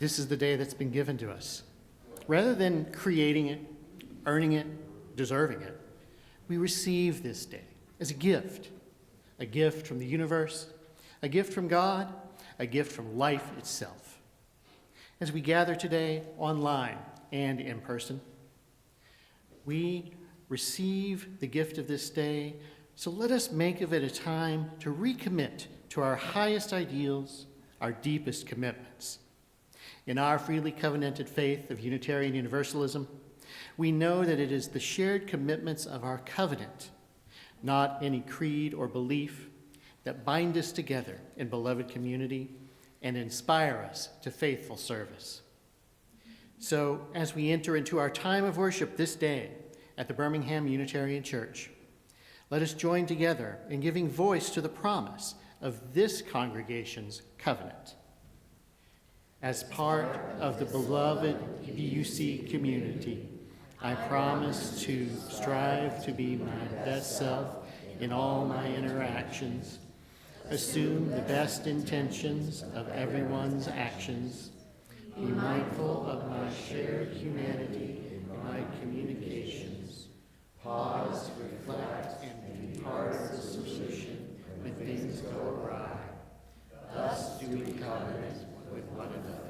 This is the day that's been given to us. Rather than creating it, earning it, deserving it, we receive this day as a gift from the universe, a gift from God, a gift from life itself. As we gather today online and in person, we receive the gift of this day, so let us make of it a time to recommit to our highest ideals, our deepest commitments. In our freely covenanted faith of Unitarian Universalism, we know that it is the shared commitments of our covenant, not any creed or belief, that bind us together in beloved community and inspire us to faithful service. So, as we enter into our time of worship this day at the Birmingham Unitarian Church, let us join together in giving voice to the promise of this congregation's covenant. As part of the beloved BUC community, I promise to strive to be my best self in all my interactions, assume the best intentions of everyone's actions, be mindful of my shared humanity in my communications, pause, reflect, and be part of the solution when things go awry. Thus do we covenant with one another.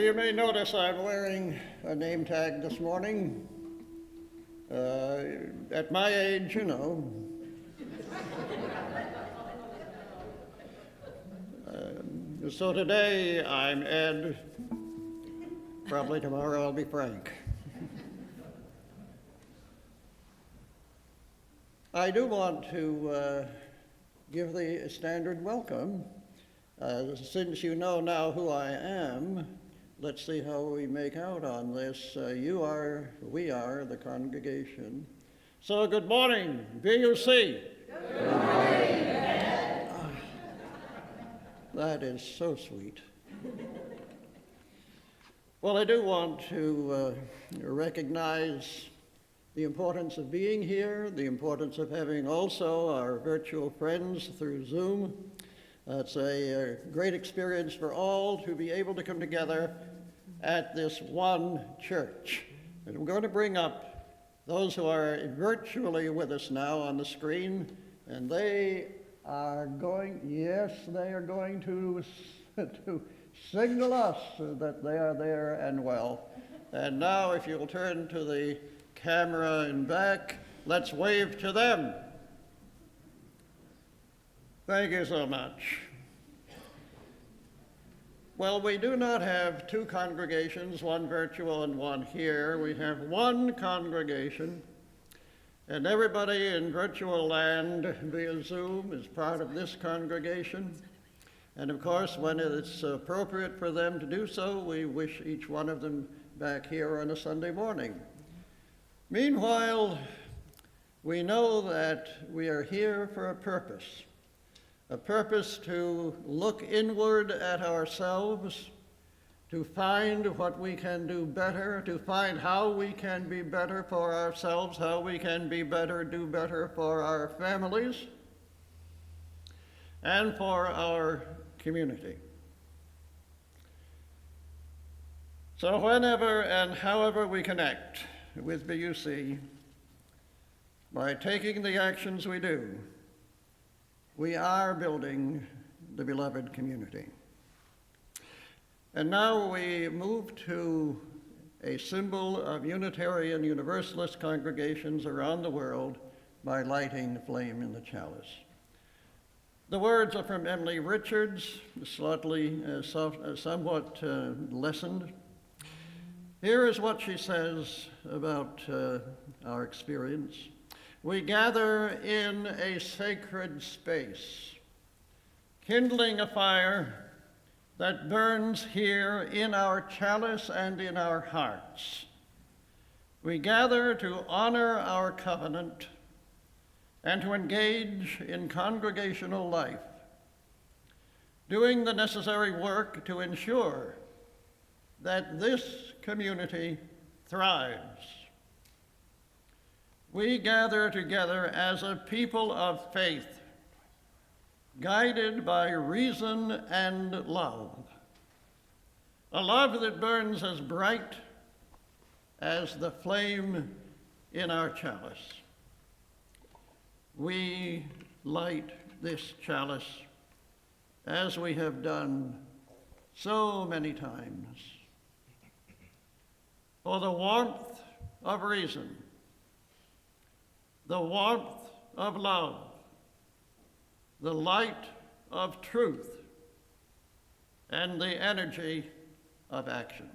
You may notice I'm wearing a name tag this morning. At my age, you know. So today I'm Ed. Probably tomorrow I'll be Frank. I do want to give the standard welcome. Since you know now who I am, let's see how we make out on this. We are the congregation. So good morning, VUC. Good morning. That is so sweet. Well, I do want to recognize the importance of being here, the importance of having also our virtual friends through Zoom. It's a great experience for all to be able to come together at this one church. And I'm going to bring up those who are virtually with us now on the screen, and they are going to signal us that they are there and well. And now if you'll turn to the camera and back, let's wave to them. Thank you so much. Well, we do not have two congregations, one virtual and one here. We have one congregation, and everybody in virtual land via Zoom is part of this congregation. And of course, when it's appropriate for them to do so, we wish each one of them back here on a Sunday morning. Meanwhile, we know that we are here for a purpose to look inward at ourselves, to find what we can do better, to find how we can be better for ourselves, how we can do better for our families, and for our community. So whenever and however we connect with BUC, by taking the actions we do, we are building the beloved community. And now we move to a symbol of Unitarian Universalist congregations around the world by lighting the flame in the chalice. The words are from Emily Richards, somewhat lessened. Here is what she says about our experience. We gather in a sacred space, kindling a fire that burns here in our chalice and in our hearts. We gather to honor our covenant and to engage in congregational life, doing the necessary work to ensure that this community thrives. We gather together as a people of faith, guided by reason and love, a love that burns as bright as the flame in our chalice. We light this chalice as we have done so many times, for the warmth of reason, the warmth of love, the light of truth, and the energy of action.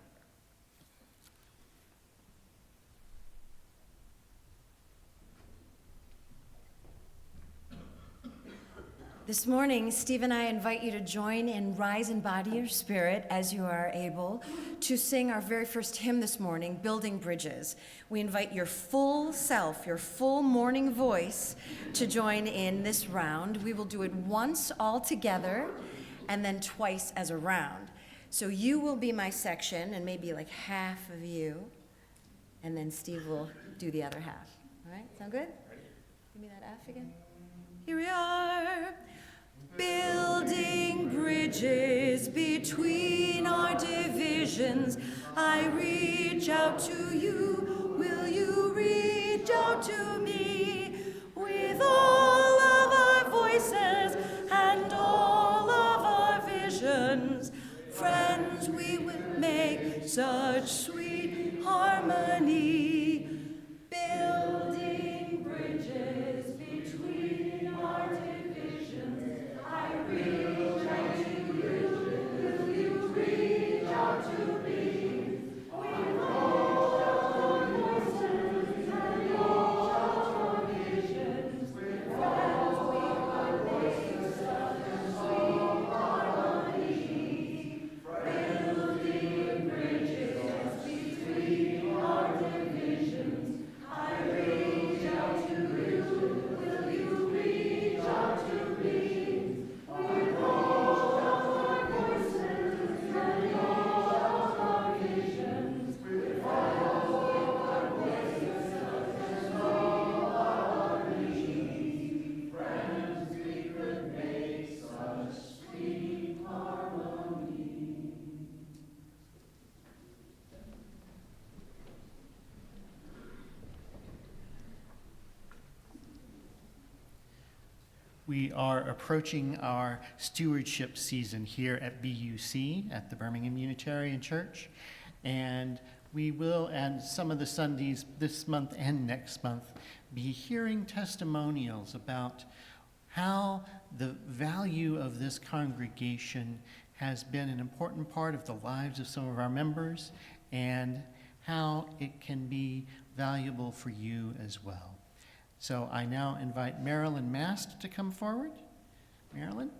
This morning, Steve and I invite you to join in Rise in Body Your Spirit as you are able to sing our very first hymn this morning, Building Bridges. We invite your full self, your full morning voice to join in this round. We will do it once all together and then twice as a round. So you will be my section and maybe like half of you, and then Steve will do the other half. All right, sound good? Give me that F again. Here we are. Building bridges between our divisions. I reach out to you. Will you reach out to me? With all of our voices and all of our visions, friends we will make such sweet harmony, building bridges between our divisions. I reach out to you, will you reach out to me? We reach out our voices and reach out our visions. Friends, we are made such sweet harmony, building bridges between our divisions. I reach out to you, will you reach out to me? We reach out our voices and reach out our visions. Friends, we are made such sweet harmony. Friends, we could make such sweet harmony. We are approaching our stewardship season here at BUC, at the Birmingham Unitarian Church. And we will, and some of the Sundays this month and next month, be hearing testimonials about how the value of this congregation has been an important part of the lives of some of our members, and how it can be valuable for you as well. So I now invite Marilyn Mast to come forward. Marilyn?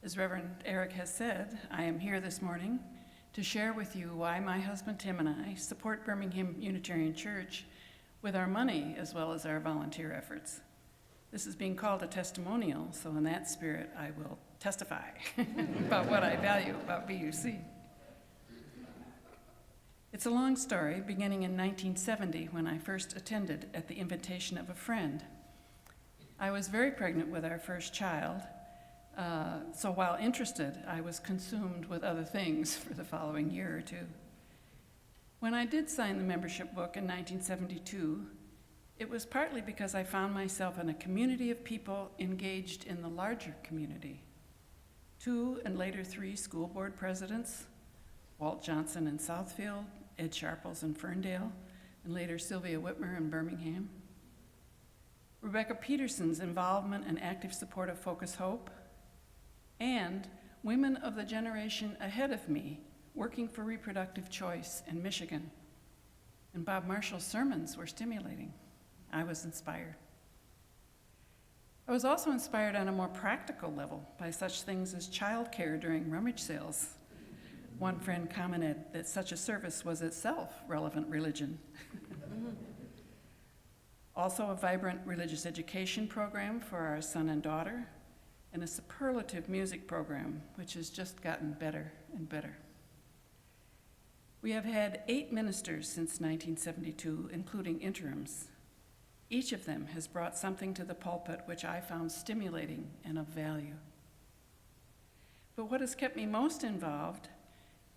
As Reverend Eric has said, I am here this morning to share with you why my husband Tim and I support Birmingham Unitarian Church with our money as well as our volunteer efforts. This is being called a testimonial, so in that spirit I will testify about what I value about BUC. It's a long story, beginning in 1970 when I first attended at the invitation of a friend. I was very pregnant with our first child, so while interested, I was consumed with other things for the following year or two. When I did sign the membership book in 1972, it was partly because I found myself in a community of people engaged in the larger community. 2 and later 3 school board presidents, Walt Johnson in Southfield, Ed Sharples in Ferndale, and later Sylvia Whitmer in Birmingham. Rebecca Peterson's involvement and active support of Focus Hope, and women of the generation ahead of me working for reproductive choice in Michigan. And Bob Marshall's sermons were stimulating. I was inspired. I was also inspired on a more practical level by such things as childcare during rummage sales. One friend commented that such a service was itself relevant religion. Also a vibrant religious education program for our son and daughter, and a superlative music program, which has just gotten better and better. We have had 8 ministers since 1972, including interims. Each of them has brought something to the pulpit which I found stimulating and of value. But what has kept me most involved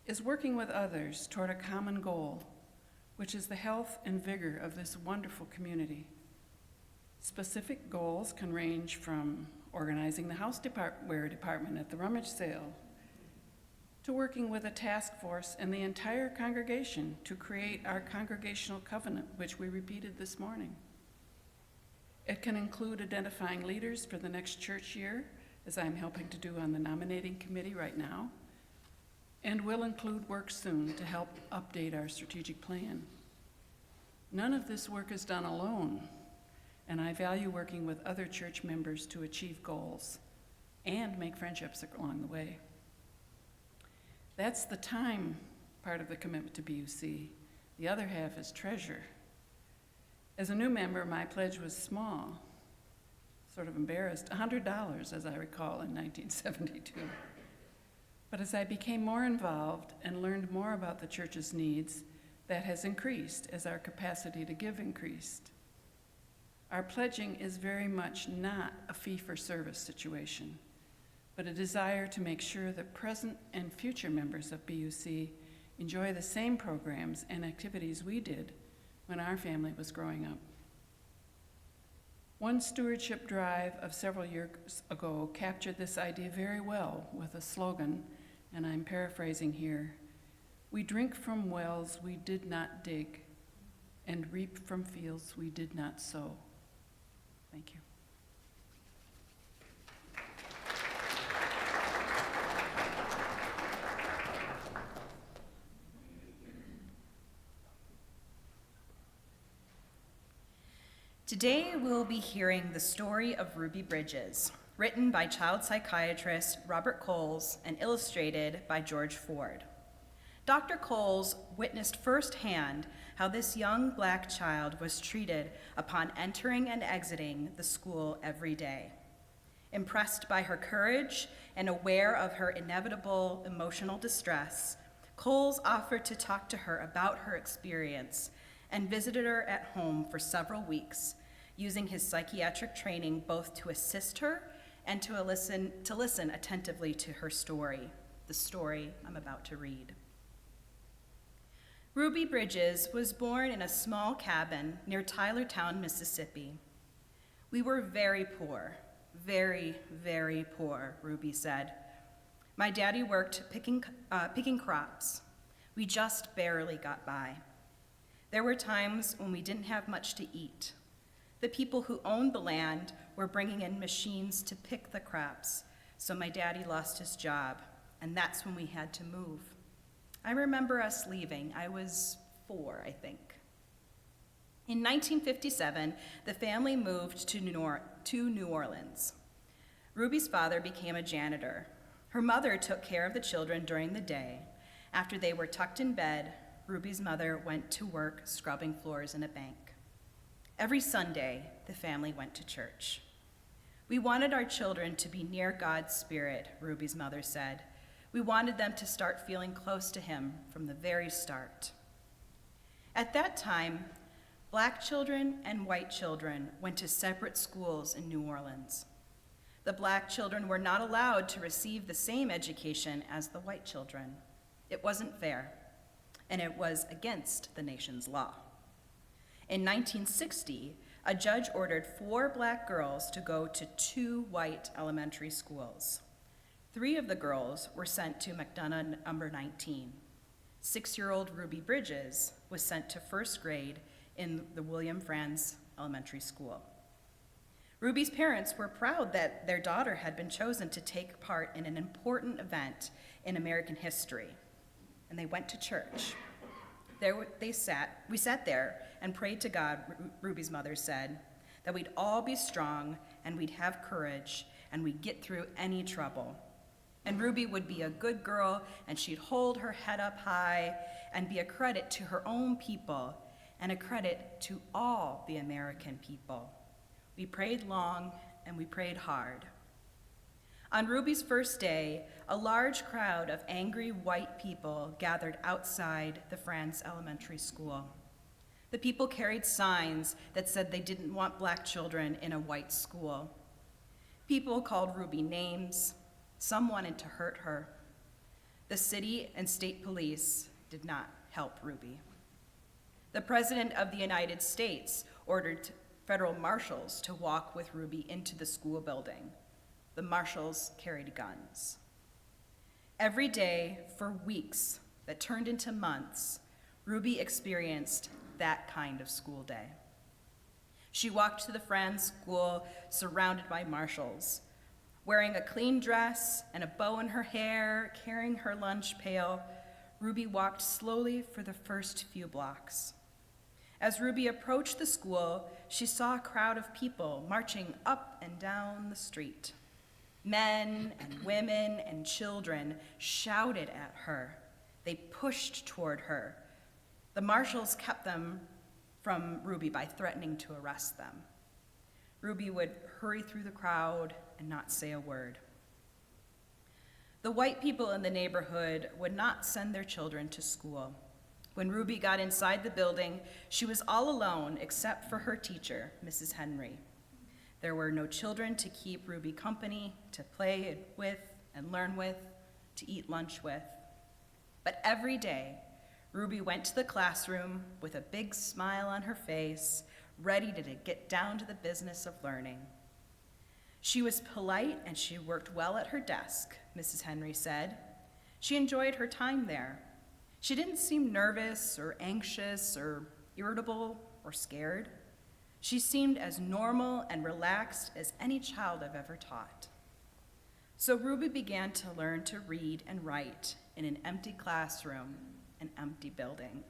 is working with others toward a common goal, which is the health and vigor of this wonderful community. Specific goals can range from organizing the houseware department at the rummage sale, to working with a task force and the entire congregation to create our congregational covenant, which we repeated this morning. It can include identifying leaders for the next church year, as I'm helping to do on the nominating committee right now, and will include work soon to help update our strategic plan. None of this work is done alone, and I value working with other church members to achieve goals and make friendships along the way. That's the time part of the commitment to BUC. The other half is treasure. As a new member, my pledge was small, sort of embarrassed, $100, as I recall, in 1972. But as I became more involved and learned more about the church's needs, that has increased as our capacity to give increased. Our pledging is very much not a fee-for-service situation, but a desire to make sure that present and future members of BUC enjoy the same programs and activities we did when our family was growing up. One stewardship drive of several years ago captured this idea very well with a slogan, and I'm paraphrasing here: "We drink from wells we did not dig, and reap from fields we did not sow." Thank you. Today we'll be hearing the story of Ruby Bridges, written by child psychiatrist Robert Coles and illustrated by George Ford. Dr. Coles witnessed firsthand how this young Black child was treated upon entering and exiting the school every day. Impressed by her courage and aware of her inevitable emotional distress, Coles offered to talk to her about her experience and visited her at home for several weeks, using his psychiatric training both to assist her and to listen attentively to her story, the story I'm about to read. Ruby Bridges was born in a small cabin near Tylertown, Mississippi. "We were very poor, very, very poor," Ruby said. "My daddy worked picking crops. We just barely got by. There were times when we didn't have much to eat. The people who owned the land were bringing in machines to pick the crops, so my daddy lost his job, and that's when we had to move. I remember us leaving. I was 4, I think." In 1957, the family moved to New Orleans. Ruby's father became a janitor. Her mother took care of the children during the day. After they were tucked in bed, Ruby's mother went to work scrubbing floors in a bank. Every Sunday, the family went to church. "We wanted our children to be near God's Spirit," Ruby's mother said. "We wanted them to start feeling close to Him from the very start." At that time, Black children and white children went to separate schools in New Orleans. The Black children were not allowed to receive the same education as the white children. It wasn't fair, and it was against the nation's law. In 1960, a judge ordered 4 Black girls to go to 2 white elementary schools. 3 of the girls were sent to McDonough number 19. 6-year-old Ruby Bridges was sent to 1st grade in the William Franz Elementary School. Ruby's parents were proud that their daughter had been chosen to take part in an important event in American history, and they went to church. We sat there and prayed to God, Ruby's mother said, that we'd all be strong and we'd have courage and we'd get through any trouble. And Ruby would be a good girl and she'd hold her head up high and be a credit to her own people and a credit to all the American people. We prayed long and we prayed hard. On Ruby's first day, a large crowd of angry white people gathered outside the Franz Elementary School. The people carried signs that said they didn't want Black children in a white school. People called Ruby names. Some wanted to hurt her. The city and state police did not help Ruby. The President of the United States ordered federal marshals to walk with Ruby into the school building. The marshals carried guns. Every day for weeks that turned into months, Ruby experienced that kind of school day. She walked to the Franz school surrounded by marshals. Wearing a clean dress and a bow in her hair, carrying her lunch pail, Ruby walked slowly for the first few blocks. As Ruby approached the school, she saw a crowd of people marching up and down the street. Men and women and children shouted at her. They pushed toward her. The marshals kept them from Ruby by threatening to arrest them. Ruby would hurry through the crowd and not say a word. The white people in the neighborhood would not send their children to school. When Ruby got inside the building, she was all alone except for her teacher, Mrs. Henry. There were no children to keep Ruby company, to play with and learn with, to eat lunch with. But every day, Ruby went to the classroom with a big smile on her face, ready to get down to the business of learning. She was polite and she worked well at her desk, Mrs. Henry said. She enjoyed her time there. She didn't seem nervous or anxious or irritable or scared. She seemed as normal and relaxed as any child I've ever taught. So Ruby began to learn to read and write in an empty classroom, an empty building.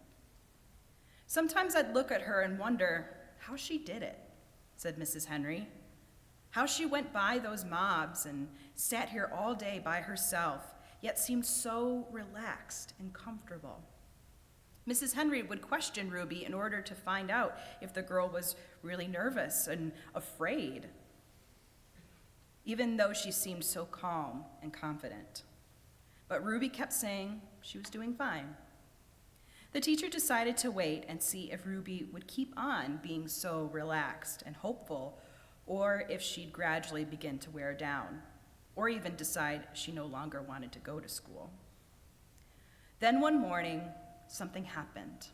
Sometimes I'd look at her and wonder how she did it, said Mrs. Henry. How she went by those mobs and sat here all day by herself, yet seemed so relaxed and comfortable. Mrs. Henry would question Ruby in order to find out if the girl was really nervous and afraid, even though she seemed so calm and confident. But Ruby kept saying she was doing fine. The teacher decided to wait and see if Ruby would keep on being so relaxed and hopeful, or if she'd gradually begin to wear down, or even decide she no longer wanted to go to school. Then one morning, something happened.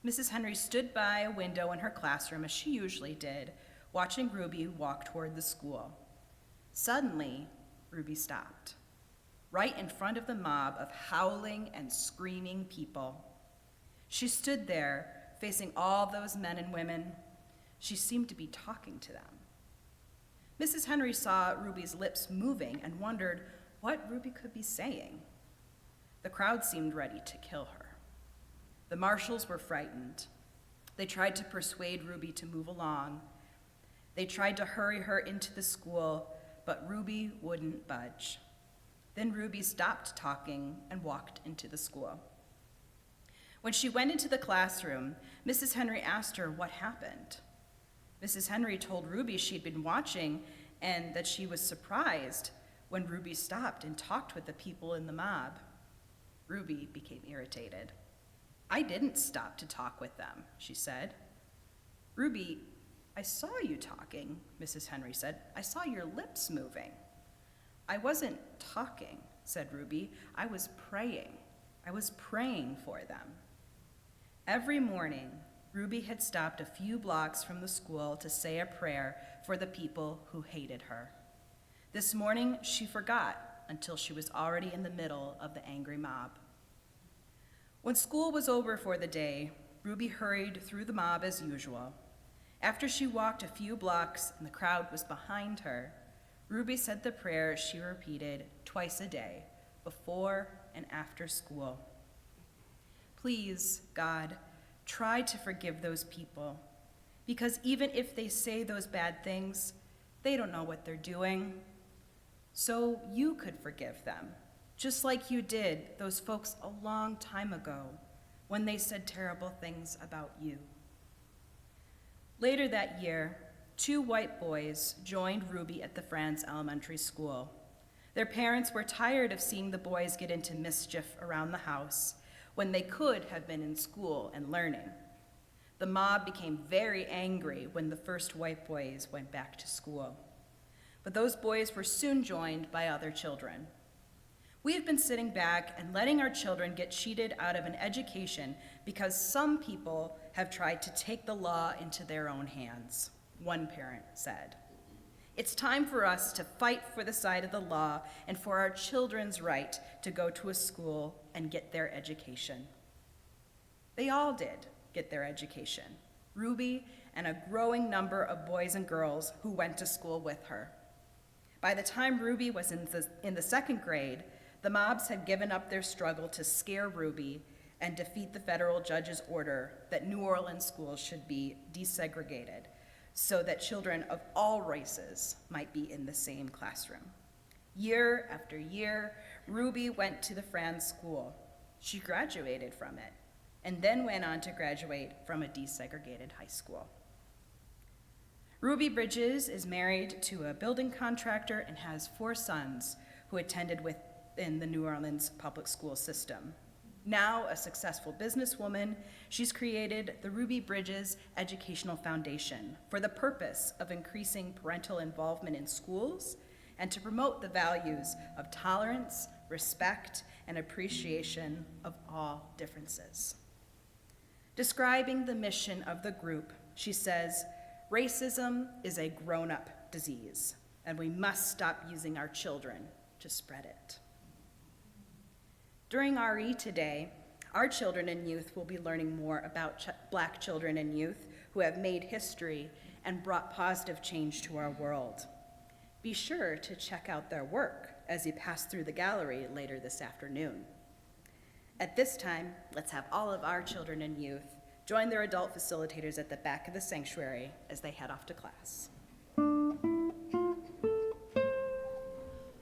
Mrs. Henry stood by a window in her classroom, as she usually did, watching Ruby walk toward the school. Suddenly, Ruby stopped, right in front of the mob of howling and screaming people. She stood there, facing all those men and women. She seemed to be talking to them. Mrs. Henry saw Ruby's lips moving and wondered what Ruby could be saying. The crowd seemed ready to kill her. The marshals were frightened. They tried to persuade Ruby to move along. They tried to hurry her into the school, but Ruby wouldn't budge. Then Ruby stopped talking and walked into the school. When she went into the classroom, Mrs. Henry asked her what happened. Mrs. Henry told Ruby she'd been watching and that she was surprised when Ruby stopped and talked with the people in the mob. Ruby became irritated. "I didn't stop to talk with them," she said. "Ruby, I saw you talking," Mrs. Henry said. "I saw your lips moving." "I wasn't talking," said Ruby. "I was praying. I was praying for them." Every morning, Ruby had stopped a few blocks from the school to say a prayer for the people who hated her. This morning, she forgot until she was already in the middle of the angry mob. When school was over for the day, Ruby hurried through the mob as usual. After she walked a few blocks and the crowd was behind her, Ruby said the prayer she repeated twice a day, before and after school. "Please, God, try to forgive those people, because even if they say those bad things, they don't know what they're doing. So you could forgive them, just like you did those folks a long time ago when they said terrible things about you." Later that year, 2 white boys joined Ruby at the Franz Elementary School. Their parents were tired of seeing the boys get into mischief around the house when they could have been in school and learning. The mob became very angry when the first white boys went back to school. But those boys were soon joined by other children. We have been sitting back and letting our children get cheated out of an education because some people have tried to take the law into their own hands, one parent said. "It's time for us to fight for the side of the law and for our children's right to go to a school and get their education." They all did get their education, Ruby and a growing number of boys and girls who went to school with her. By the time Ruby was in the 2nd grade, the mobs had given up their struggle to scare Ruby and defeat the federal judge's order that New Orleans schools should be desegregated so that children of all races might be in the same classroom. Year after year, Ruby went to the Franz School. She graduated from it and then went on to graduate from a desegregated high school. Ruby Bridges is married to a building contractor and has 4 sons who attended within the New Orleans public school system. Now a successful businesswoman, she's created the Ruby Bridges Educational Foundation for the purpose of increasing parental involvement in schools and to promote the values of tolerance, respect, and appreciation of all differences. Describing the mission of the group, she says, "Racism is a grown-up disease, and we must stop using our children to spread it." During RE today, our children and youth will be learning more about Black children and youth who have made history and brought positive change to our world. Be sure to check out their work as you pass through the gallery later this afternoon. At this time, let's have all of our children and youth join their adult facilitators at the back of the sanctuary as they head off to class.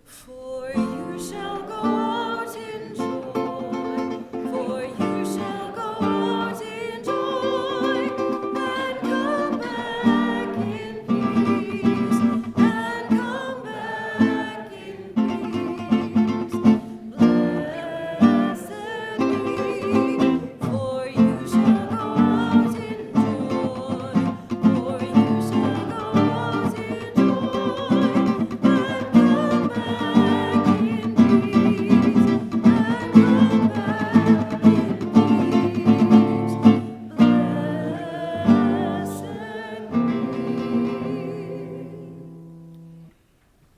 For you shall go out in joy, for you shall go out in joy, and come back in peace, and come back in peace. Blessed be, for you shall go out in joy, for you shall go out in joy, and come back in peace, and come back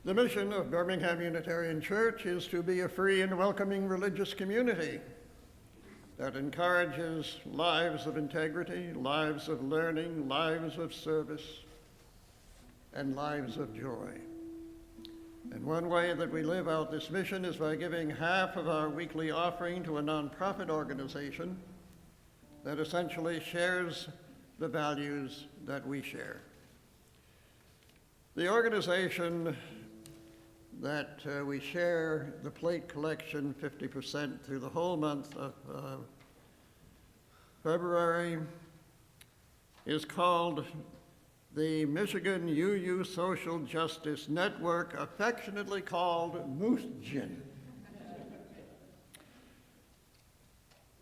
The mission of Birmingham Unitarian Church is to be a free and welcoming religious community that encourages lives of integrity, lives of learning, lives of service, and lives of joy. And one way that we live out this mission is by giving half of our weekly offering to a nonprofit organization that essentially shares the values that we share. The organization that we share the plate collection 50% through the whole month of February is called the Michigan UU Social Justice Network, affectionately called MUSGIN.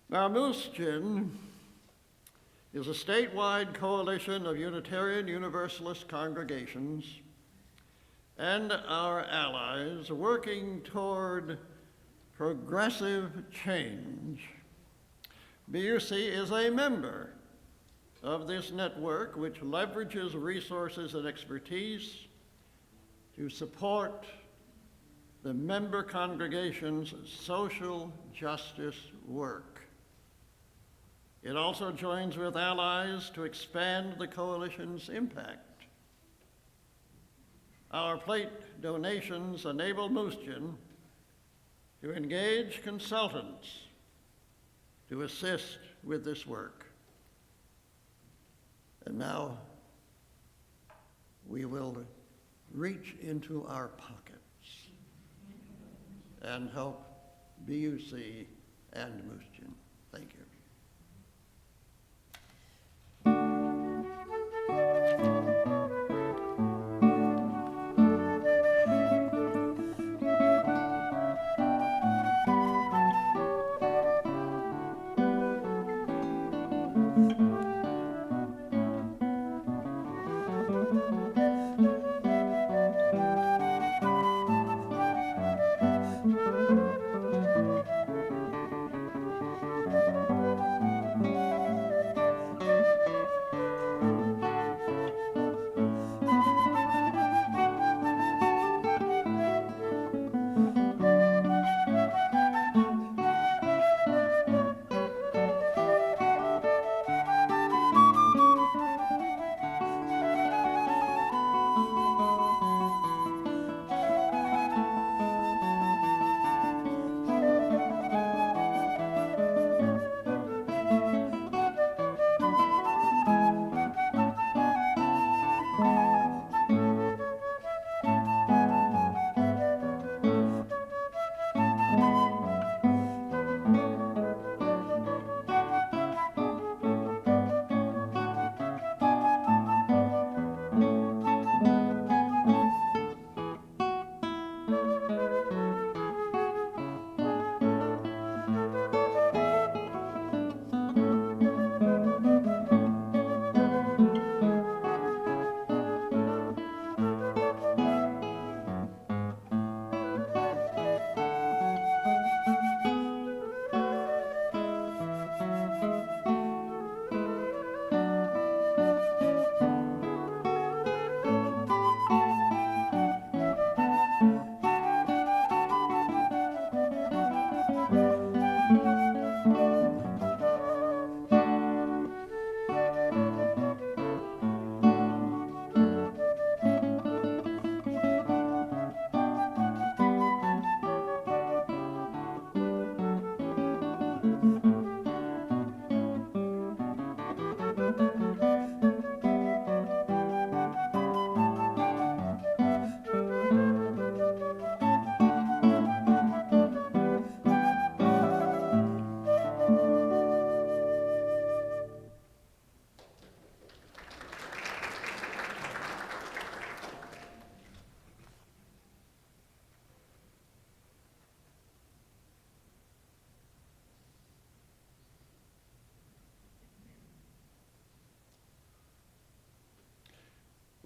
Now, MUSGIN is a statewide coalition of Unitarian Universalist congregations and our allies working toward progressive change. BUC is a member of this network, which leverages resources and expertise to support the member congregation's social justice work. It also joins with allies to expand the coalition's impact. Our plate donations enable MUSGIN to engage consultants to assist with this work. And now we will reach into our pockets and help BUC and MUSGIN. Thank you.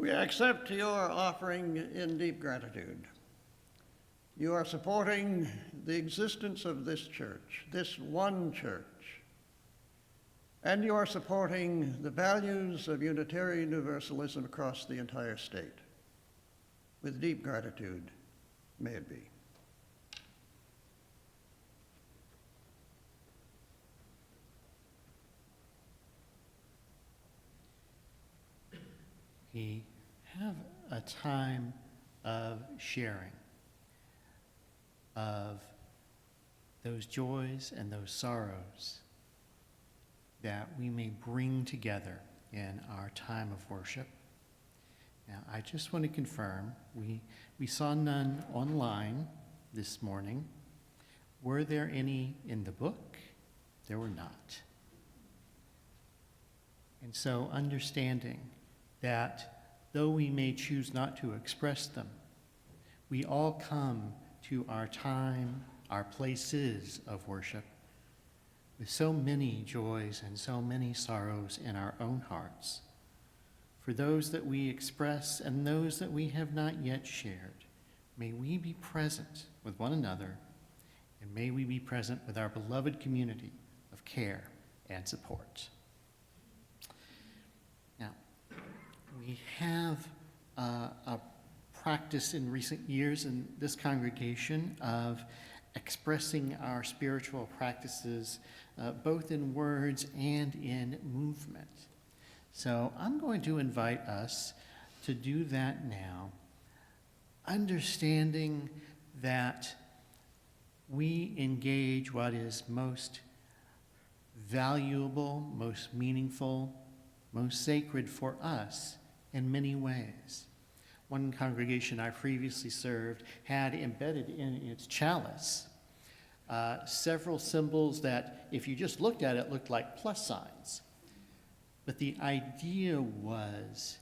We accept your offering in deep gratitude. You are supporting the existence of this church, this one church, and you are supporting the values of Unitarian Universalism across the entire state. With deep gratitude, may it be. We have a time of sharing of those joys and those sorrows that we may bring together in our time of worship. Now, I just want to confirm, we saw none online this morning. Were there any in the book? There were not. And so understanding that though we may choose not to express them, we all come to our time, our places of worship, with so many joys and so many sorrows in our own hearts. For those that we express and those that we have not yet shared, may we be present with one another, and may we be present with our beloved community of care and support. Now, we have a practice in recent years in this congregation of expressing our spiritual practices both in words and in movement. So I'm going to invite us to do that now, understanding that we engage what is most valuable, most meaningful, most sacred for us in many ways. One congregation I previously served had embedded in its chalice several symbols that, if you just looked at it, looked like plus signs. But the idea was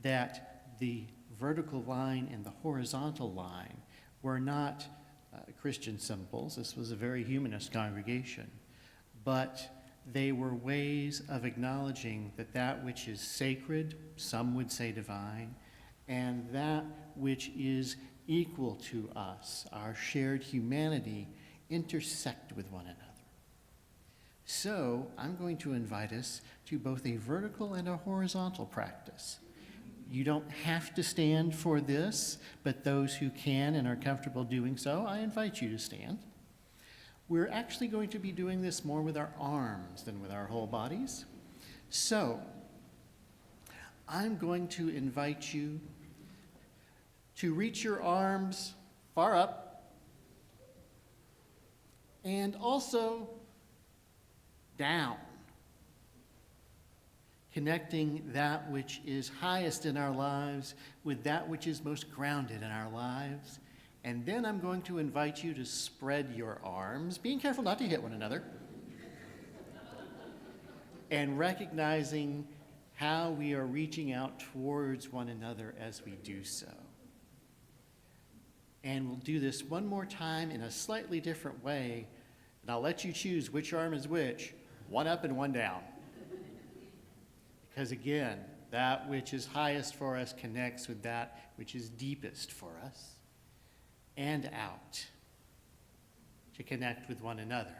that the vertical line and the horizontal line were not Christian symbols. This was a very humanist congregation. But they were ways of acknowledging that that which is sacred, some would say divine, and that which is equal to us, our shared humanity, intersect with one another. So I'm going to invite us to both a vertical and a horizontal practice. You don't have to stand for this, but those who can and are comfortable doing so, I invite you to stand. We're actually going to be doing this more with our arms than with our whole bodies. So I'm going to invite you to reach your arms far up and also down, connecting that which is highest in our lives with that which is most grounded in our lives. And then I'm going to invite you to spread your arms, being careful not to hit one another, and recognizing how we are reaching out towards one another as we do so. And we'll do this one more time in a slightly different way, and I'll let you choose which arm is which, one up and one down. Because again, that which is highest for us connects with that which is deepest for us, and out to connect with one another.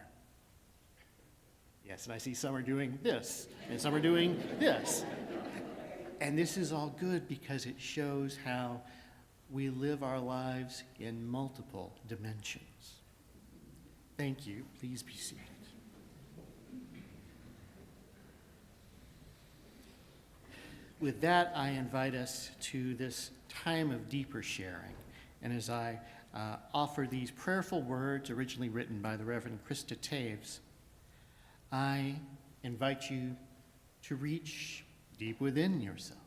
Yes, and I see some are doing this, and some are doing this. And this is all good because it shows how we live our lives in multiple dimensions. Thank you. Please be seated. With that, I invite us to this time of deeper sharing. And as I offer these prayerful words originally written by the Reverend Krista Taves, I invite you to reach deep within yourself,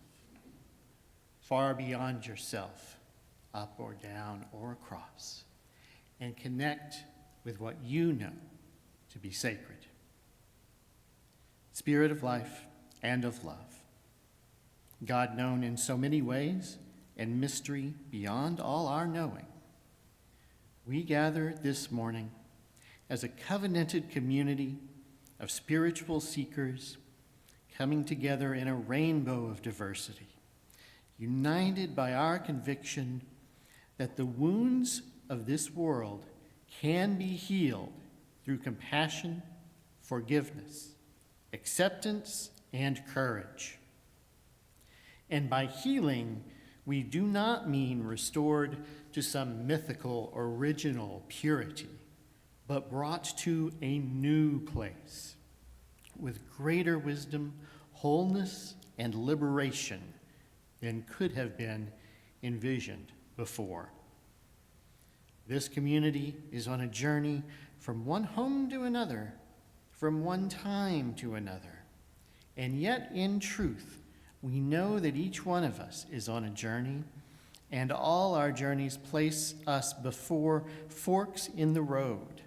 far beyond yourself, up or down or across, and connect with what you know to be sacred. Spirit of life and of love, God known in so many ways and mystery beyond all our knowing, we gather this morning as a covenanted community of spiritual seekers coming together in a rainbow of diversity, united by our conviction that the wounds of this world can be healed through compassion, forgiveness, acceptance, and courage. And by healing, we do not mean restored to some mythical, original purity, but brought to a new place with greater wisdom, wholeness, and liberation than could have been envisioned before. This community is on a journey from one home to another, from one time to another. And yet, in truth, we know that each one of us is on a journey, and all our journeys place us before forks in the road.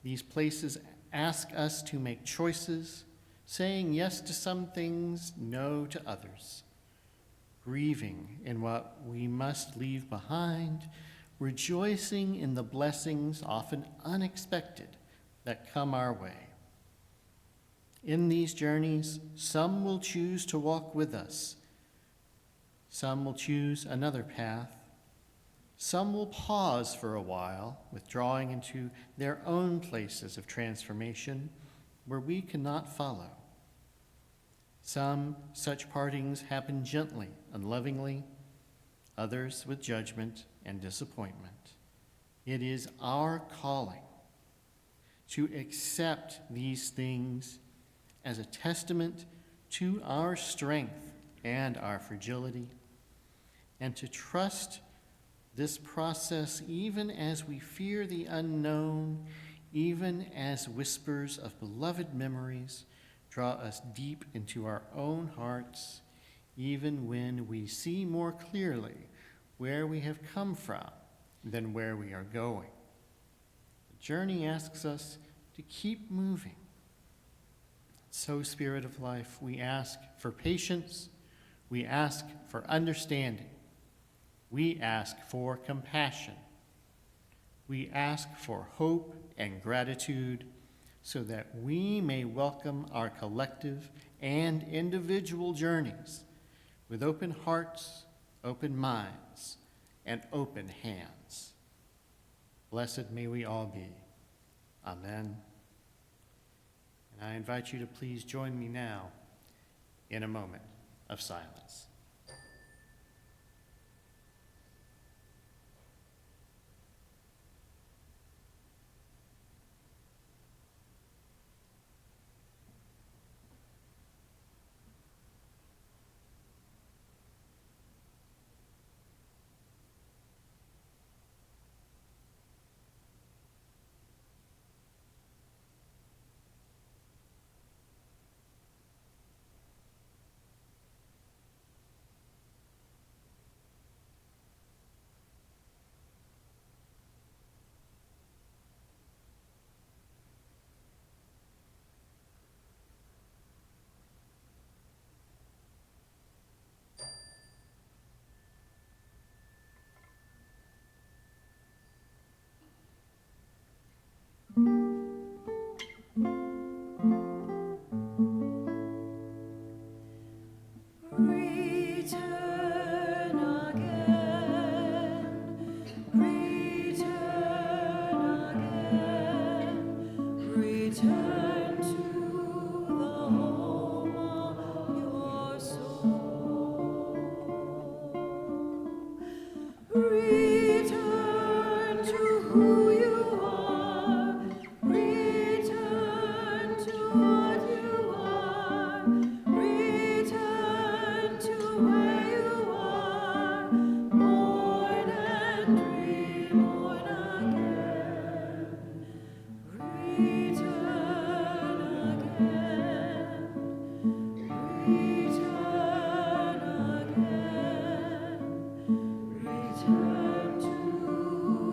These places ask us to make choices, saying yes to some things, no to others, grieving in what we must leave behind, rejoicing in the blessings, often unexpected, that come our way. In these journeys, some will choose to walk with us. Some will choose another path. Some will pause for a while, withdrawing into their own places of transformation where we cannot follow. Some such partings happen gently and lovingly, others with judgment and disappointment. It is our calling to accept these things as a testament to our strength and our fragility, and to trust this process even as we fear the unknown, even as whispers of beloved memories draw us deep into our own hearts, even when we see more clearly where we have come from than where we are going. The journey asks us to keep moving. So, Spirit of Life, we ask for patience, we ask for understanding, we ask for compassion, we ask for hope and gratitude so that we may welcome our collective and individual journeys with open hearts, open minds, and open hands. Blessed may we all be. Amen. And I invite you to please join me now in a moment of silence. Return again, return again, return to the home of your soul. Return to who you are, return to what you are, return to where you are, born and reborn again. Return again, return again, return to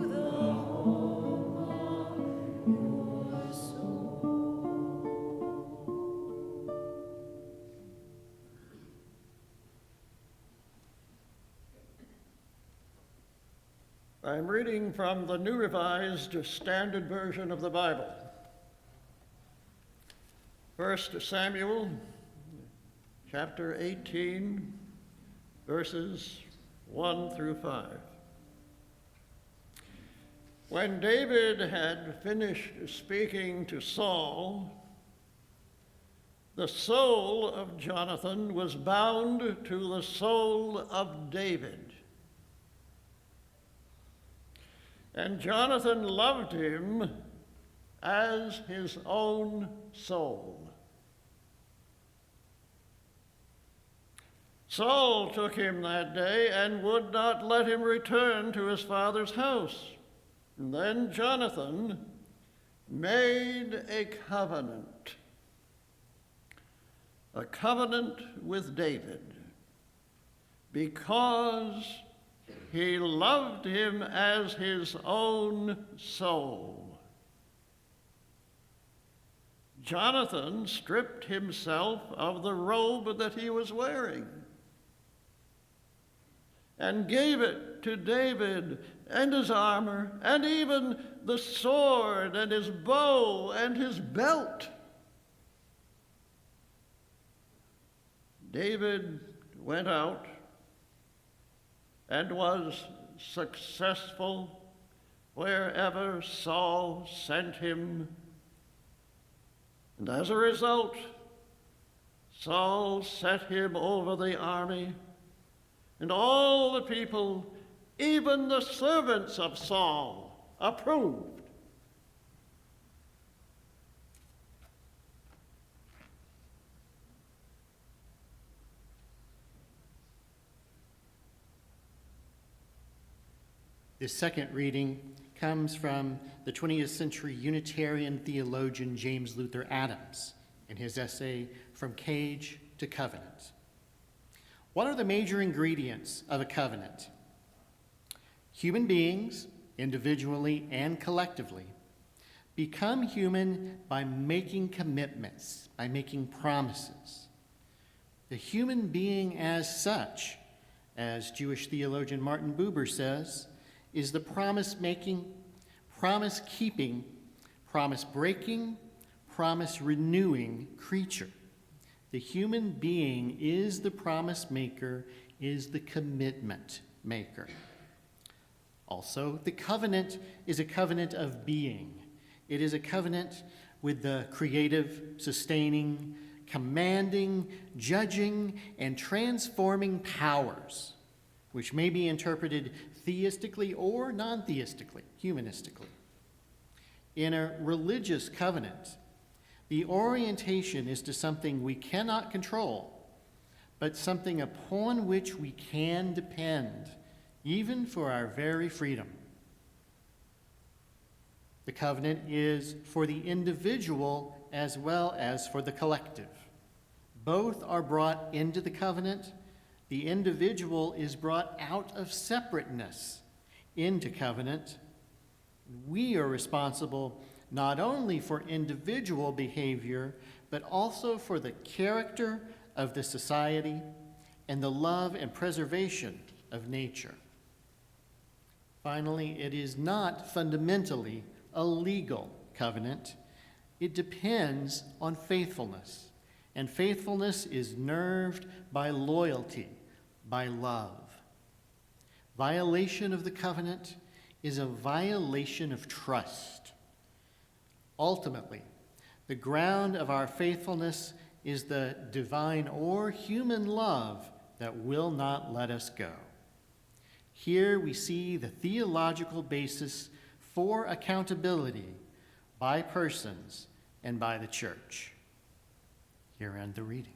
the home of your soul. I'm reading from the New Revised Standard Version of the Bible. 1 Samuel, chapter 18, verses 1 through 5. When David had finished speaking to Saul, the soul of Jonathan was bound to the soul of David. And Jonathan loved him as his own soul. Saul took him that day and would not let him return to his father's house. And then Jonathan made a covenant with David, because he loved him as his own soul. Jonathan stripped himself of the robe that he was wearing and gave it to David, and his armor, and even the sword, and his bow, and his belt. David went out and was successful wherever Saul sent him. And as a result, Saul set him over the army, and all the people, even the servants of Saul, approved. This second reading comes from the 20th century Unitarian theologian James Luther Adams in his essay, From Cage to Covenant. What are the major ingredients of a covenant? Human beings, individually and collectively, become human by making commitments, by making promises. The human being as such, as Jewish theologian Martin Buber says, is the promise-making, promise-keeping, promise-breaking, promise-renewing creature. The human being is the promise maker, is the commitment maker. Also, the covenant is a covenant of being. It is a covenant with the creative, sustaining, commanding, judging, and transforming powers, which may be interpreted theistically or non-theistically, humanistically. In a religious covenant, the orientation is to something we cannot control, but something upon which we can depend, even for our very freedom. The covenant is for the individual as well as for the collective. Both are brought into the covenant. The individual is brought out of separateness into covenant. We are responsible not only for individual behavior, but also for the character of the society and the love and preservation of nature. Finally, it is not fundamentally a legal covenant. It depends on faithfulness, and faithfulness is nerved by loyalty, by love. Violation of the covenant is a violation of trust. Ultimately, the ground of our faithfulness is the divine or human love that will not let us go. Here we see the theological basis for accountability by persons and by the church. Here end the readings.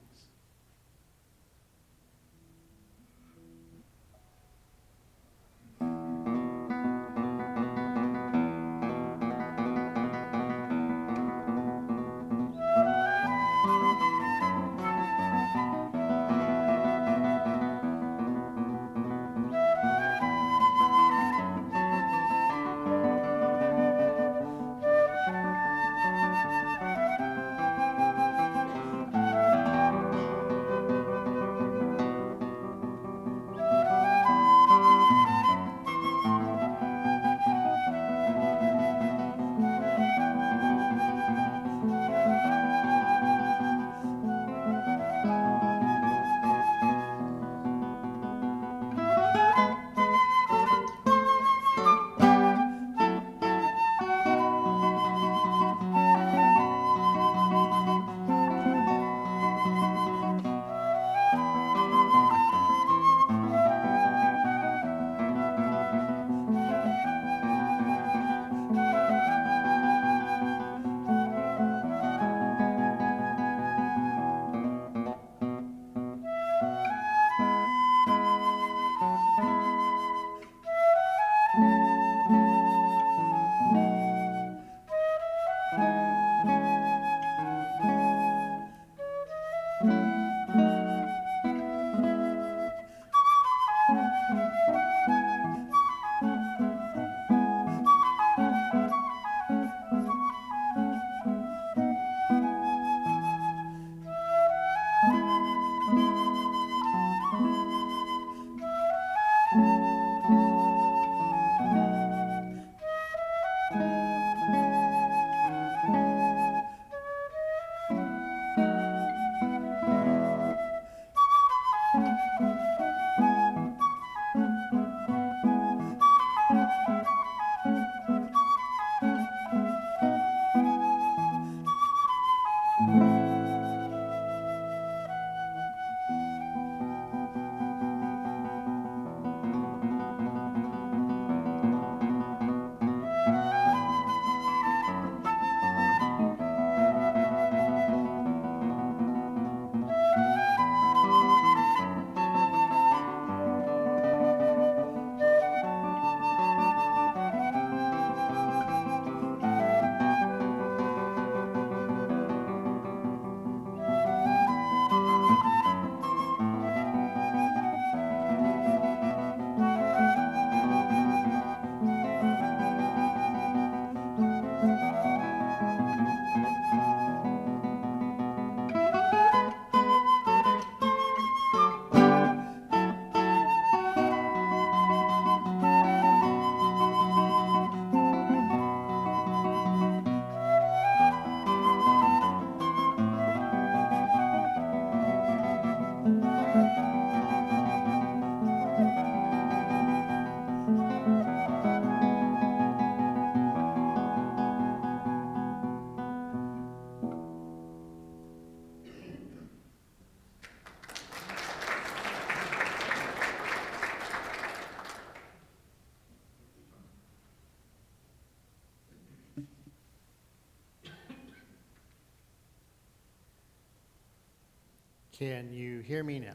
Can you hear me now?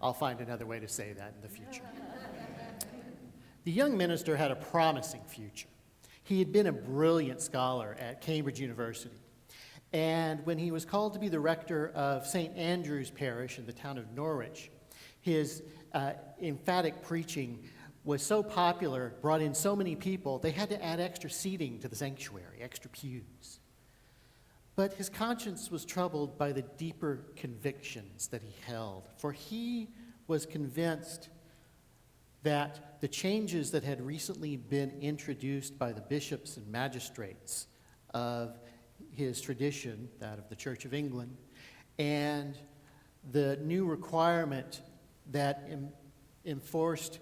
I'll find another way to say that in the future. The young minister had a promising future. He had been a brilliant scholar at Cambridge University. And when he was called to be the rector of St. Andrew's Parish in the town of Norwich, his emphatic preaching was so popular, brought in so many people, they had to add extra seating to the sanctuary, extra pews. But his conscience was troubled by the deeper convictions that he held, for he was convinced that the changes that had recently been introduced by the bishops and magistrates of his tradition, that of the Church of England, and the new requirement that enforced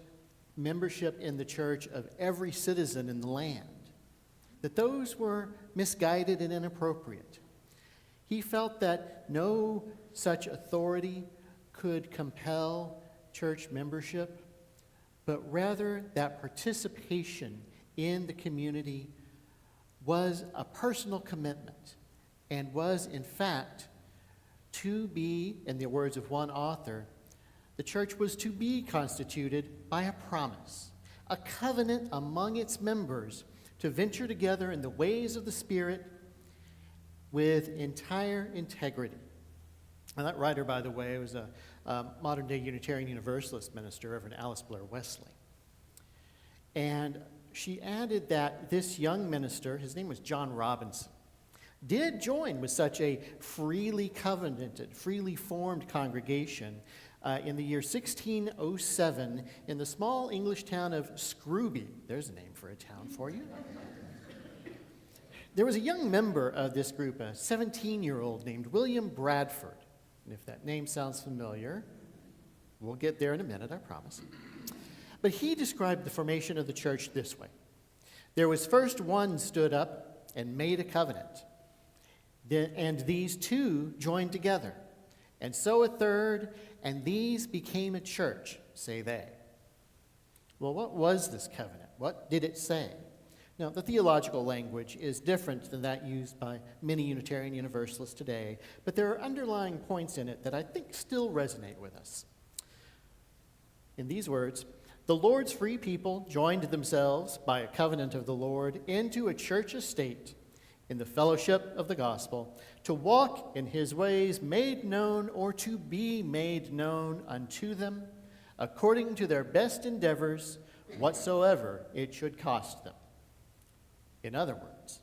membership in the church of every citizen in the land, that those were misguided and inappropriate. He felt that no such authority could compel church membership, but rather that participation in the community was a personal commitment and was, in fact, to be, in the words of one author, the church was to be constituted by a promise, a covenant among its members to venture together in the ways of the Spirit with entire integrity. And that writer, by the way, was a modern-day Unitarian Universalist minister, Reverend Alice Blair Wesley. And she added that this young minister, his name was John Robinson, did join with such a freely covenanted, freely formed congregation in the year 1607 in the small English town of Scrooby. There's a name for a town for you. There was a young member of this group, a 17-year-old named William Bradford. And if that name sounds familiar, we'll get there in a minute, I promise. But he described the formation of the church this way. There was first one stood up and made a covenant, and these two joined together, and so a third, and these became a church, say they. Well, what was this covenant? What did it say? Now, the theological language is different than that used by many Unitarian Universalists today, but there are underlying points in it that I think still resonate with us. In these words, the Lord's free people joined themselves by a covenant of the Lord into a church estate in the fellowship of the gospel, to walk in his ways made known or to be made known unto them, according to their best endeavors, whatsoever it should cost them. In other words,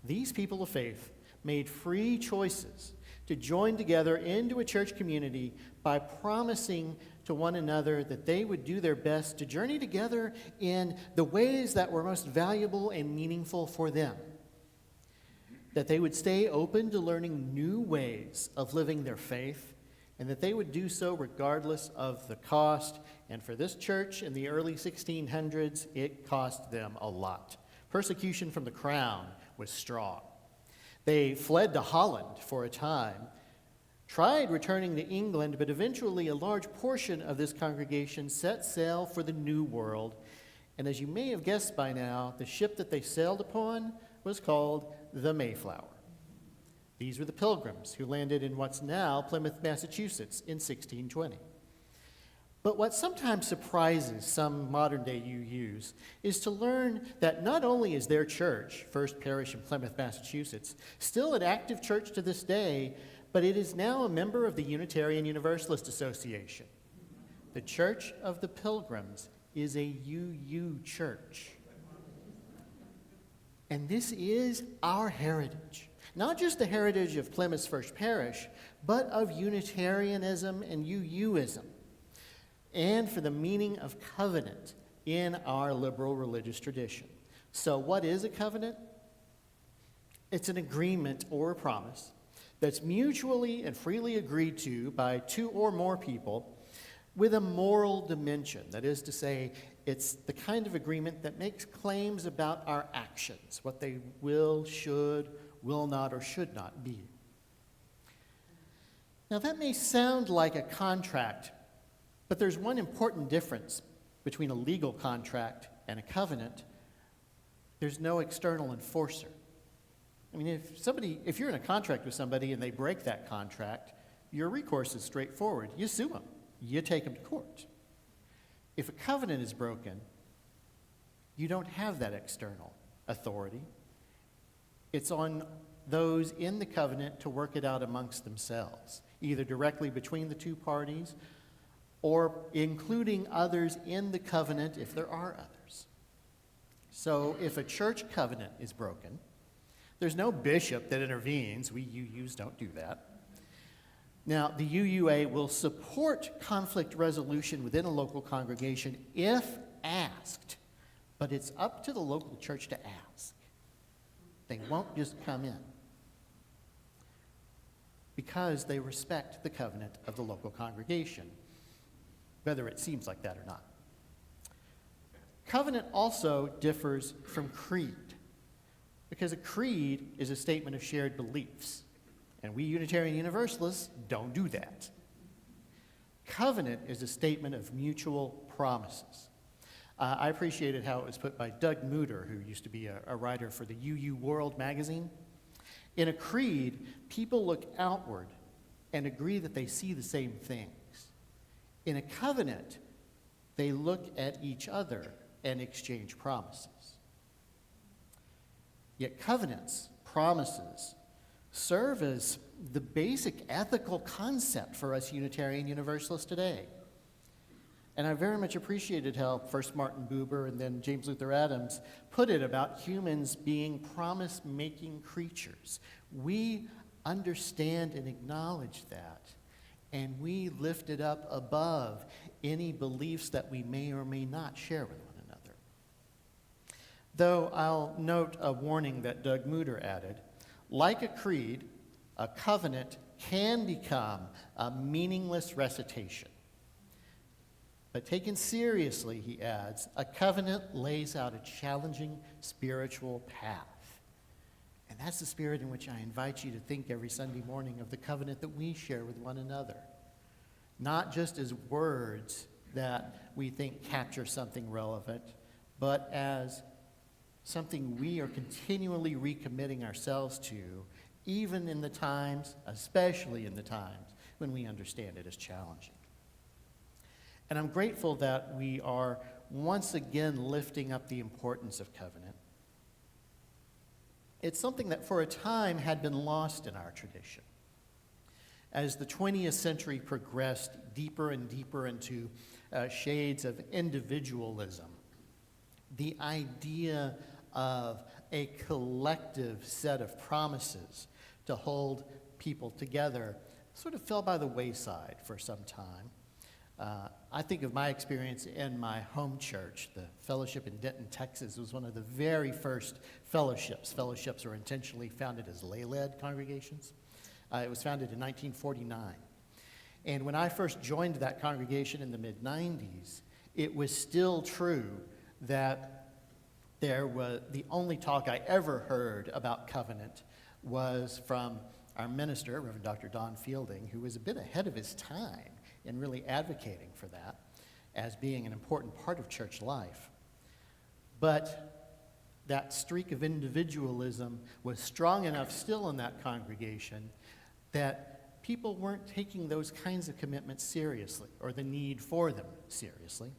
these people of faith made free choices to join together into a church community by promising to one another that they would do their best to journey together in the ways that were most valuable and meaningful for them. That they would stay open to learning new ways of living their faith, and that they would do so regardless of the cost. And for this church in the early 1600s, it cost them a lot. Persecution from the crown was strong. They fled to Holland for a time, tried returning to England, but eventually a large portion of this congregation set sail for the New World. And as you may have guessed by now, the ship that they sailed upon was called the Mayflower. These were the Pilgrims who landed in what's now Plymouth, Massachusetts in 1620. But what sometimes surprises some modern-day UUs is to learn that not only is their church, First Parish in Plymouth, Massachusetts, still an active church to this day, but it is now a member of the Unitarian Universalist Association. The Church of the Pilgrims is a UU church. And this is our heritage. Not just the heritage of Plymouth's First Parish, but of Unitarianism and UUism, and for the meaning of covenant in our liberal religious tradition. So what is a covenant? It's an agreement or a promise that's mutually and freely agreed to by two or more people with a moral dimension. That is to say, it's the kind of agreement that makes claims about our actions, what they will, should, will not, or should not be. Now, that may sound like a contract, but there's one important difference between a legal contract and a covenant. There's no external enforcer. I mean, if you're in a contract with somebody and they break that contract, your recourse is straightforward. You sue them. You take them to court. If a covenant is broken, you don't have that external authority. It's on those in the covenant to work it out amongst themselves, either directly between the two parties or including others in the covenant if there are others. So if a church covenant is broken, there's no bishop that intervenes. We UUs don't do that. Now, the UUA will support conflict resolution within a local congregation if asked, but it's up to the local church to ask. They won't just come in because they respect the covenant of the local congregation, whether it seems like that or not. Covenant also differs from creed, because a creed is a statement of shared beliefs, and we Unitarian Universalists don't do that. Covenant is a statement of mutual promises. I appreciated how it was put by Doug Muter, who used to be a writer for the UU World magazine. In a creed, people look outward and agree that they see the same things. In a covenant, they look at each other and exchange promises. Yet covenants, promises, serve as the basic ethical concept for us Unitarian Universalists today. And I very much appreciated how first Martin Buber and then James Luther Adams put it about humans being promise-making creatures. We understand and acknowledge that, and we lift it up above any beliefs that we may or may not share with one another. Though I'll note a warning that Doug Muter added. Like a creed, a covenant can become a meaningless recitation. But taken seriously, he adds, a covenant lays out a challenging spiritual path. And that's the spirit in which I invite you to think every Sunday morning of the covenant that we share with one another. Not just as words that we think capture something relevant, but as something we are continually recommitting ourselves to, even in the times, especially in the times, when we understand it as challenging. And I'm grateful that we are once again lifting up the importance of covenant. It's something that for a time had been lost in our tradition. As the 20th century progressed deeper and deeper into shades of individualism, the idea of a collective set of promises to hold people together sort of fell by the wayside for some time. I think of my experience in my home church. The fellowship in Denton, Texas was one of the very first fellowships. Fellowships were intentionally founded as lay-led congregations. It was founded in 1949. And when I first joined that congregation in the mid-90s, it was still true that the only talk I ever heard about covenant was from our minister, Reverend Dr. Don Fielding, who was a bit ahead of his time in really advocating for that as being an important part of church life. But that streak of individualism was strong enough still in that congregation that people weren't taking those kinds of commitments seriously, or the need for them seriously.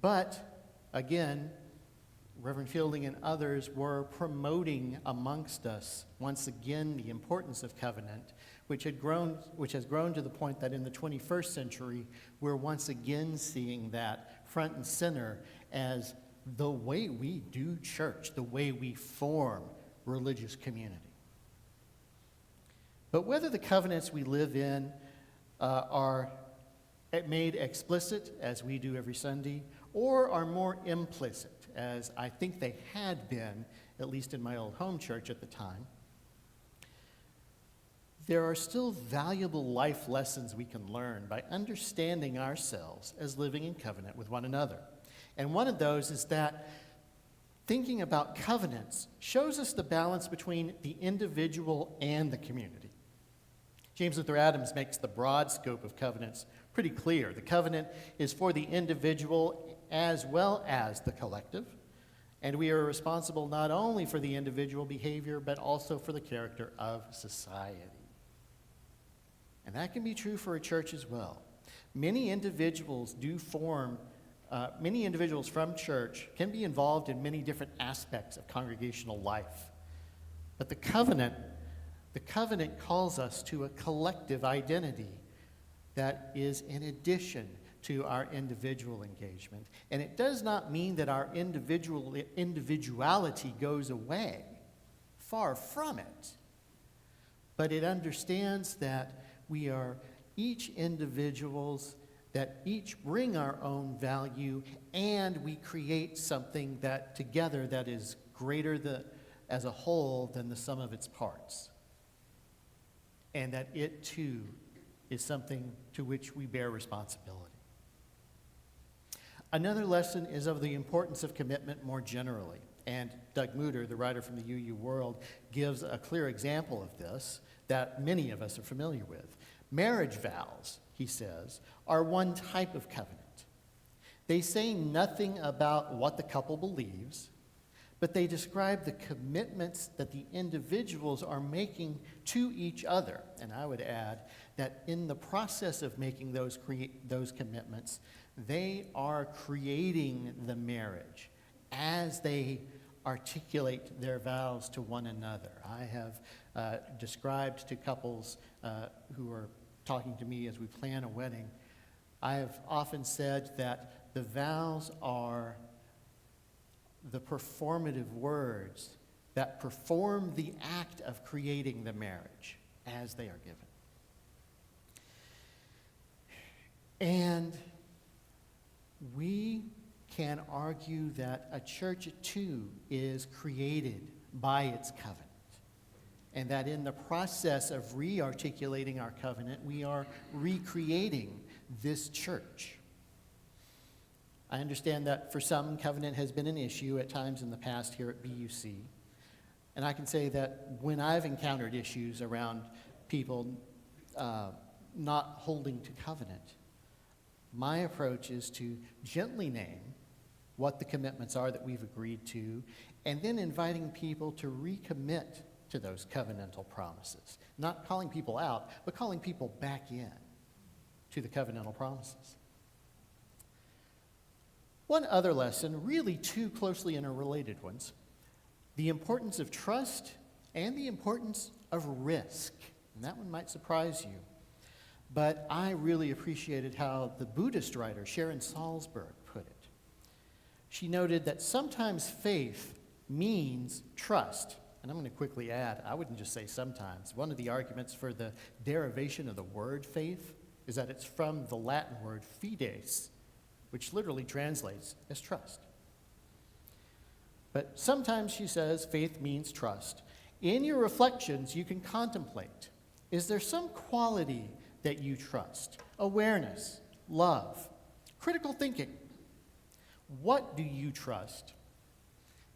But again, Reverend Fielding and others were promoting amongst us once again the importance of covenant, which has grown to the point that in the 21st century, we're once again seeing that front and center as the way we do church, the way we form religious community. But whether the covenants we live in are made explicit, as we do every Sunday, or are more implicit, as I think they had been, at least in my old home church at the time, there are still valuable life lessons we can learn by understanding ourselves as living in covenant with one another. And one of those is that thinking about covenants shows us the balance between the individual and the community. James Luther Adams makes the broad scope of covenants pretty clear. The covenant is for the individual as well as the collective, and we are responsible not only for the individual behavior, but also for the character of society. And that can be true for a church as well. Many individuals from church can be involved in many different aspects of congregational life. But the covenant calls us to a collective identity that is in addition to our individual engagement. And it does not mean that our individuality goes away. Far from it. But it understands that we are each individuals, that each bring our own value, and we create something that together that is greater as a whole than the sum of its parts. And that it too is something to which we bear responsibility. Another lesson is of the importance of commitment more generally. And Doug Mutter, the writer from the UU World, gives a clear example of this that many of us are familiar with. Marriage vows, he says, are one type of covenant. They say nothing about what the couple believes, but they describe the commitments that the individuals are making to each other. And I would add that in the process of making those commitments, they are creating the marriage as they articulate their vows to one another. I have described to couples who are talking to me as we plan a wedding, I have often said that the vows are the performative words that perform the act of creating the marriage as they are given. And we can argue that a church too is created by its covenant, and that in the process of re-articulating our covenant, we are recreating this church. I understand that for some, covenant has been an issue at times in the past here at BUC, and I can say that when I've encountered issues around people not holding to covenant, my approach is to gently name what the commitments are that we've agreed to, and then inviting people to recommit to those covenantal promises. Not calling people out, but calling people back in to the covenantal promises. One other lesson, really two closely interrelated ones, the importance of trust and the importance of risk. And that one might surprise you. But I really appreciated how the Buddhist writer Sharon Salzberg put it. She noted that sometimes faith means trust. And I'm going to quickly add, I wouldn't just say sometimes. One of the arguments for the derivation of the word faith is that it's from the Latin word fides, which literally translates as trust. But sometimes, she says, faith means trust. In your reflections, you can contemplate, is there some quality that you trust? Awareness, love, critical thinking. What do you trust?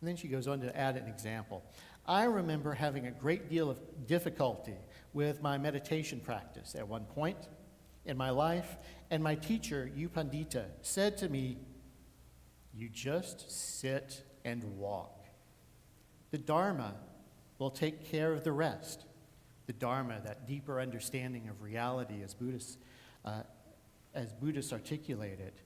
And then she goes on to add an example. I remember having a great deal of difficulty with my meditation practice at one point in my life, and my teacher, U Pandita, said to me, you just sit and walk. The Dharma will take care of the rest. The Dharma, that deeper understanding of reality as Buddhists articulate it.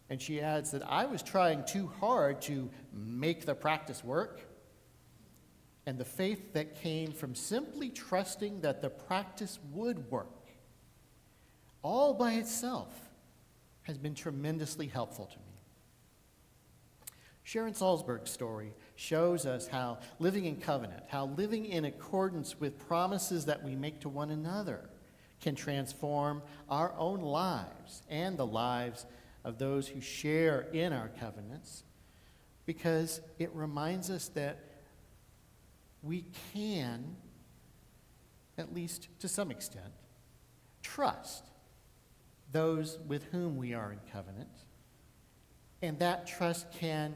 And she adds that I was trying too hard to make the practice work, and the faith that came from simply trusting that the practice would work, all by itself, has been tremendously helpful to me. Sharon Salzberg's story shows us how living in covenant, how living in accordance with promises that we make to one another can transform our own lives and the lives of those who share in our covenants, because it reminds us that we can, at least to some extent, trust those with whom we are in covenant, and that trust can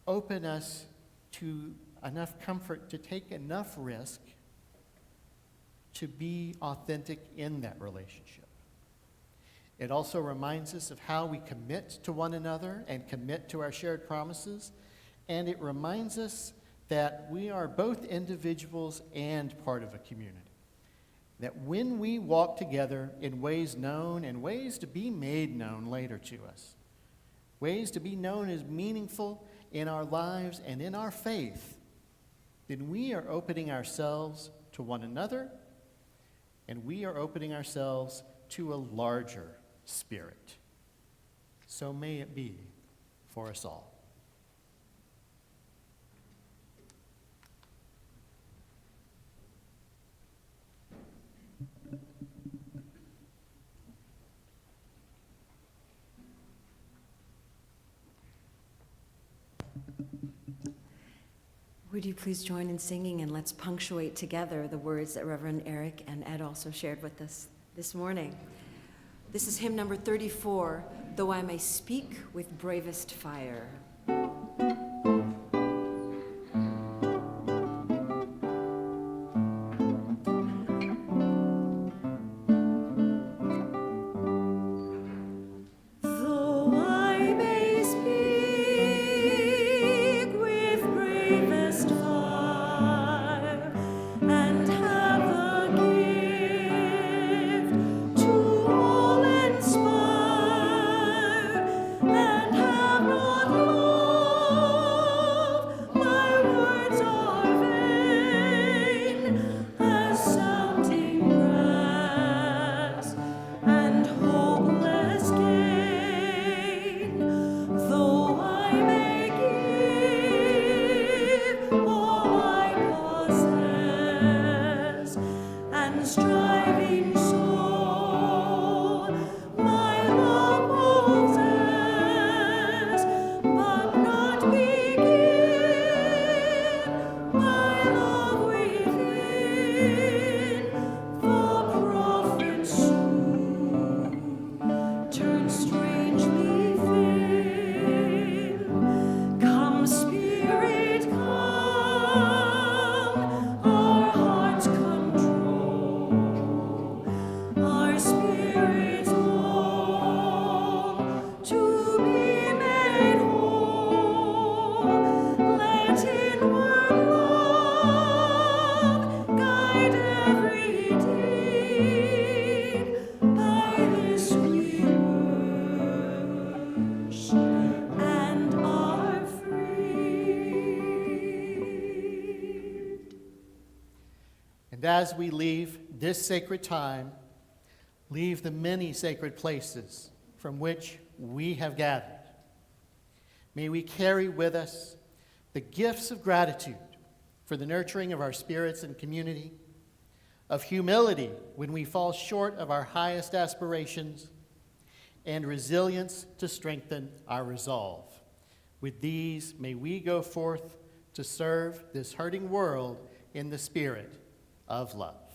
open us to enough comfort to take enough risk to be authentic in that relationship. It also reminds us of how we commit to one another and commit to our shared promises, and it reminds us that we are both individuals and part of a community. that when we walk together in ways known and ways to be made known later to us, ways to be known as meaningful in our lives and in our faith, then we are opening ourselves to one another, and we are opening ourselves to a larger spirit. So may it be for us all. Would you please join in singing, and let's punctuate together the words that Reverend Eric and Ed also shared with us this morning. This is hymn number 34, Though I May Speak with Bravest Fire. And as we leave this sacred time, leave the many sacred places from which we have gathered. May we carry with us the gifts of gratitude for the nurturing of our spirits and community, of humility when we fall short of our highest aspirations, and resilience to strengthen our resolve. With these, may we go forth to serve this hurting world in the spirit of love.